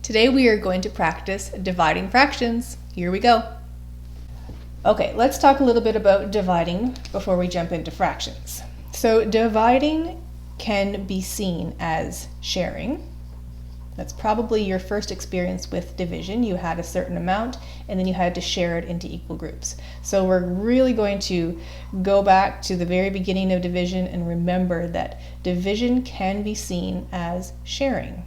Today we are going to practice dividing fractions. Here we go. Okay, let's talk a little bit about dividing before we jump into fractions. So dividing can be seen as sharing. That's probably your first experience with division. You had a certain amount and then you had to share it into equal groups. So we're really going to go back to the very beginning of division and remember that division can be seen as sharing.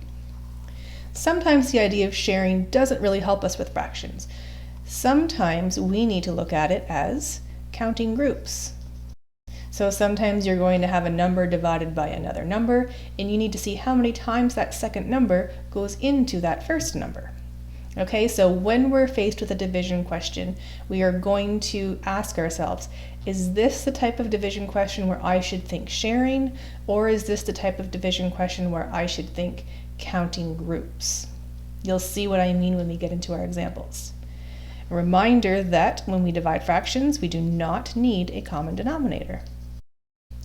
Sometimes the idea of sharing doesn't really help us with fractions. Sometimes we need to look at it as counting groups. So sometimes you're going to have a number divided by another number, and you need to see how many times that second number goes into that first number. Okay, so when we're faced with a division question, we are going to ask ourselves, is this the type of division question where I should think sharing, or is this the type of division question where I should think counting groups? You'll see what I mean when we get into our examples. A reminder that when we divide fractions, we do not need a common denominator.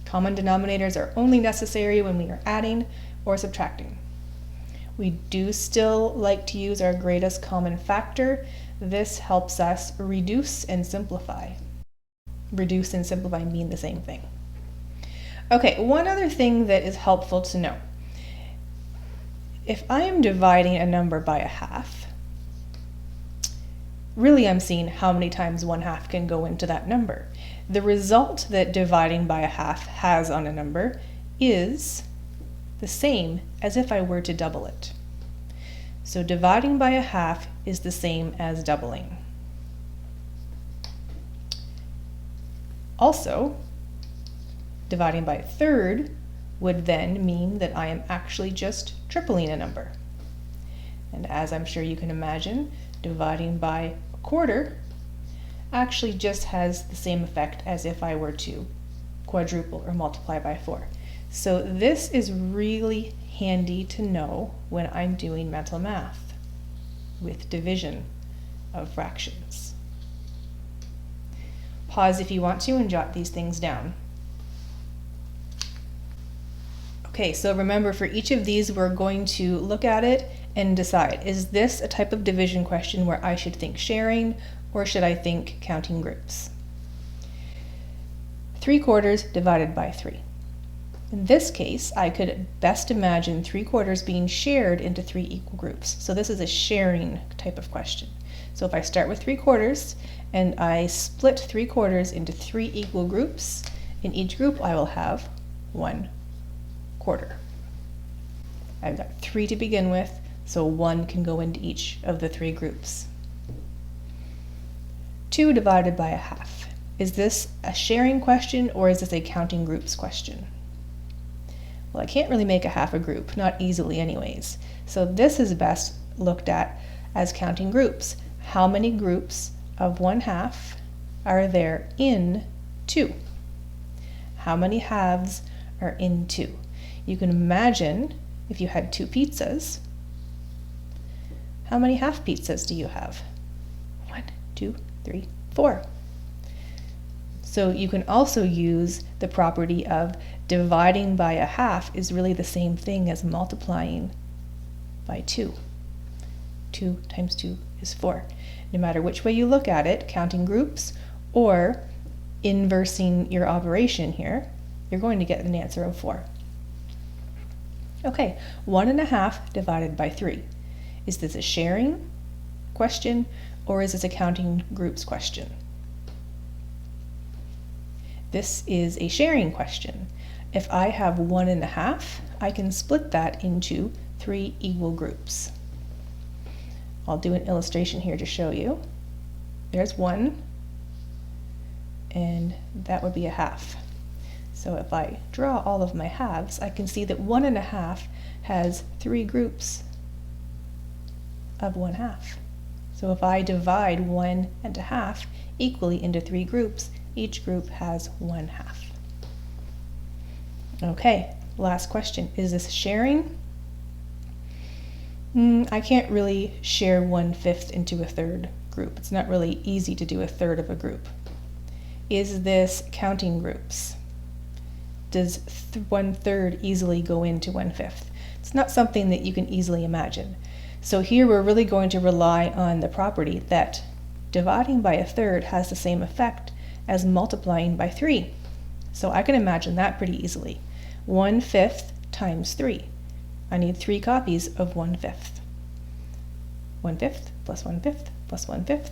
Common denominators are only necessary when we are adding or subtracting. We do still like to use our greatest common factor. This helps us reduce and simplify. Reduce and simplify mean the same thing. Okay, one other thing that is helpful to know. If I am dividing a number by a half, really I'm seeing how many times 1/2 can go into that number. The result that dividing by a half has on a number is the same as if I were to double it. So dividing by a half is the same as doubling. Also, dividing by a third would then mean that I am actually just tripling a number. And as I'm sure you can imagine, dividing by a quarter actually just has the same effect as if I were to quadruple or multiply by 4. So this is really handy to know when I'm doing mental math with division of fractions. Pause if you want to and jot these things down. Okay, so remember, for each of these we're going to look at it and decide, is this a type of division question where I should think sharing or should I think counting groups? 3/4 divided by 3. In this case, I could best imagine 3/4 being shared into 3 equal groups. So this is a sharing type of question. So if I start with 3/4 and I split 3/4 into 3 equal groups, in each group I will have 1/4. I've got 3 to begin with, so 1 can go into each of the 3 groups. 2 divided by a half. Is this a sharing question or is this a counting groups question? Well, I can't really make a half a group, not easily anyways. So this is best looked at as counting groups. How many groups of 1/2 are there in 2? How many halves are in 2? You can imagine if you had 2 pizzas, how many half pizzas do you have? 1, 2, 3, 4. So you can also use the property of dividing by a half is really the same thing as multiplying by 2. 2 times 2 is 4. No matter which way you look at it, counting groups or inversing your operation here, you're going to get an answer of 4. Okay, 1/2 divided by 3. Is this a sharing question or is this a counting groups question? This is a sharing question. If I have 1/2, I can split that into 3 equal groups. I'll do an illustration here to show you. There's 1, and that would be a half. So if I draw all of my halves, I can see that 1/2 has 3 groups of 1/2. So if I divide 1/2 equally into 3 groups, each group has 1/2. Okay, last question. Is this sharing? I can't really share 1/5 into a third group. It's not really easy to do a third of a group. Is this counting groups? Does 1/3 easily go into 1/5? It's not something that you can easily imagine. So here we're really going to rely on the property that dividing by a third has the same effect as multiplying by 3. So I can imagine that pretty easily. 1/5 times 3. I need 3 copies of 1/5. 1/5 plus 1/5 plus 1/5,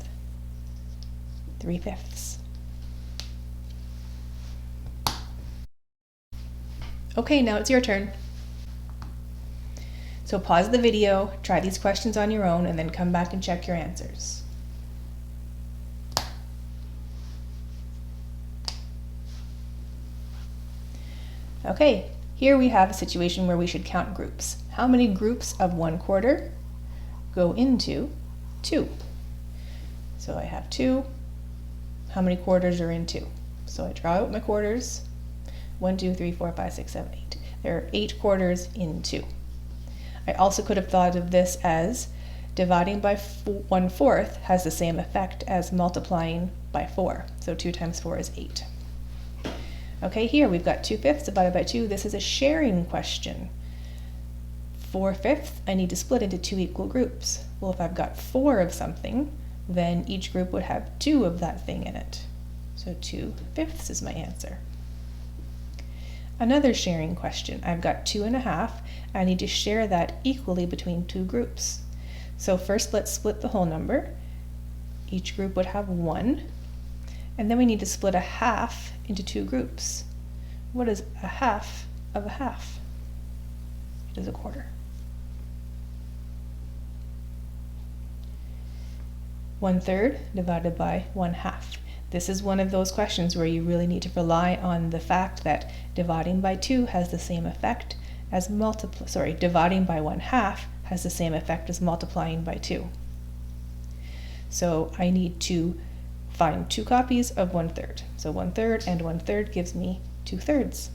3/5. Okay, now it's your turn. So pause the video, try these questions on your own, and then come back and check your answers. Okay, here we have a situation where we should count groups. How many groups of 1/4 go into 2? So I have 2. How many quarters are in 2? So I draw out my quarters. 1, 2, 3, 4, 5, 6, 7, 8. There are 8 quarters in 2. I also could have thought of this as dividing by 1/4 has the same effect as multiplying by 4. So 2 times 4 is 8. Okay, here we've got 2/5 divided by 2. This is a sharing question. 4/5, I need to split into 2 equal groups. Well, if I've got 4 of something, then each group would have 2 of that thing in it. So 2/5 is my answer. Another sharing question. I've got 2.5. I need to share that equally between 2 groups. So first let's split the whole number. Each group would have 1. And then we need to split a half into 2 groups. What is a half of a half? It is a quarter. 1/3 divided by 1/2. This is one of those questions where you really need to rely on the fact that dividing by 2 has the same effect as dividing by 1/2 has the same effect as multiplying by 2. So I need to find 2 copies of 1/3. So 1/3 and 1/3 gives me 2/3.